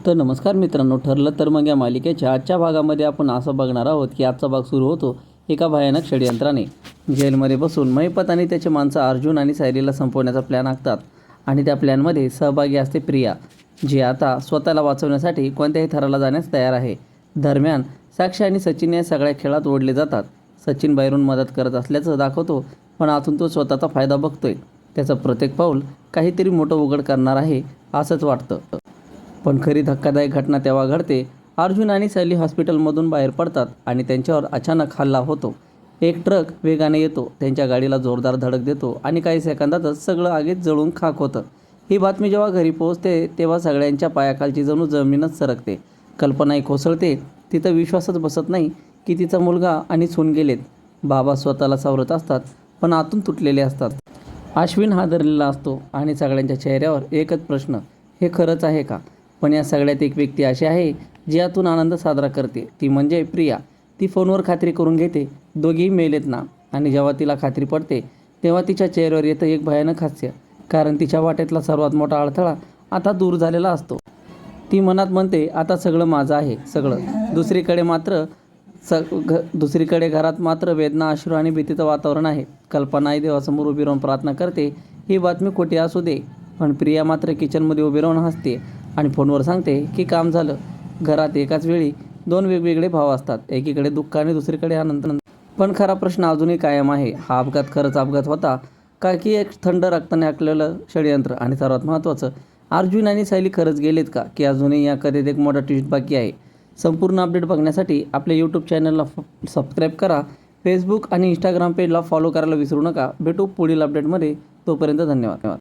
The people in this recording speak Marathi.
तर नमस्कार मित्रांनो, ठरलं तर मग या मालिकेच्या आजच्या भागामध्ये आपण असं बघणार आहोत की आजचा भाग सुरू होतो एका भयानक षडयंत्राने. जेलमध्ये बसून महिपत आणि त्याचे माणसं अर्जुन आणि सायलीला संपवण्याचा प्लॅन आखतात आणि त्या प्लॅनमध्ये सहभागी असते प्रिया, जी आता स्वतःला वाचवण्यासाठी कोणत्याही थराला जाण्यास तयार आहे. दरम्यान साक्षी आणि सचिन या सगळ्या खेळात ओढले जातात. सचिन बाहेरून मदत करत असल्याचं दाखवतो, पण आतून तो स्वतःचा फायदा बघतोय. त्याचं प्रत्येक पाऊल काहीतरी मोठं उघड करणार आहे असंच वाटतं. पण खरी धक्कादायक घटना तेव्हा घडते. अर्जुन आणि सायली हॉस्पिटलमधून बाहेर पडतात आणि त्यांच्यावर अचानक हल्ला होतो. एक ट्रक वेगाने येतो, त्यांच्या गाडीला जोरदार धडक देतो आणि काही सेकंदातच सगळं आगीत जळून खाक होतं. ही बातमी जेव्हा घरी पोहोचते तेव्हा सगळ्यांच्या पायाखालची जणू जमीनच सरकते. कल्पनाही कोसळते. तिथं विश्वासच बसत नाही की तिचा मुलगा आणि सून गेलेत. बाबा स्वतःला सावरत असतात, पण आतून तुटलेले असतात. अश्विन हादरलेला असतो आणि सगळ्यांच्या चेहऱ्यावर एकच प्रश्न, हे खरंच आहे का? पण या सगळ्यात एक व्यक्ती अशी आहे जी यातून आनंद साजरा करते. ती म्हणजे प्रिया. ती फोनवर खात्री करून घेते दोघेही मेलेत ना, आणि जेव्हा तिला खात्री पडते तेव्हा तिच्या चेहऱ्यावर येतं एक भयानक हास्य, कारण तिच्या वाटेतला सर्वात मोठा अडथळा आता दूर झालेला असतो. ती मनात म्हणते, आता सगळं माझं आहे, सगळं. दुसरीकडे घरात मात्र वेदना, अश्रू आणि भीतीचं वातावरण आहे. कल्पनाही देवासमोर उभी राहून प्रार्थना करते, ही बातमी खोटी असू दे. पण प्रिया मात्र किचनमध्ये उभी राहून हसते आणि फोनवर सांगते की काम झालं. घरात एकाच वेळी दोन वेगवेगळे भाव असतात, एकीकडे दुःख आणि दुसरीकडे आनंद. पण खरा प्रश्न अजूनही कायम आहे, हा अपघात खरंच अपघात होता का, की एक थंड रक्ताने आखलेलं षडयंत्र? आणि सर्वात महत्त्वाचं, अर्जुन आणि सायली खरंच गेलेत का, की अजूनही या कथेत एक मोठा ट्विस्ट बाकी आहे? संपूर्ण अपडेट बघण्यासाठी आपल्या यूट्यूब चॅनलला सबस्क्राईब करा. फेसबुक आणि इंस्टाग्राम पेजला फॉलो करायला विसरू नका. भेटू पुढील अपडेटमध्ये. तोपर्यंत धन्यवाद.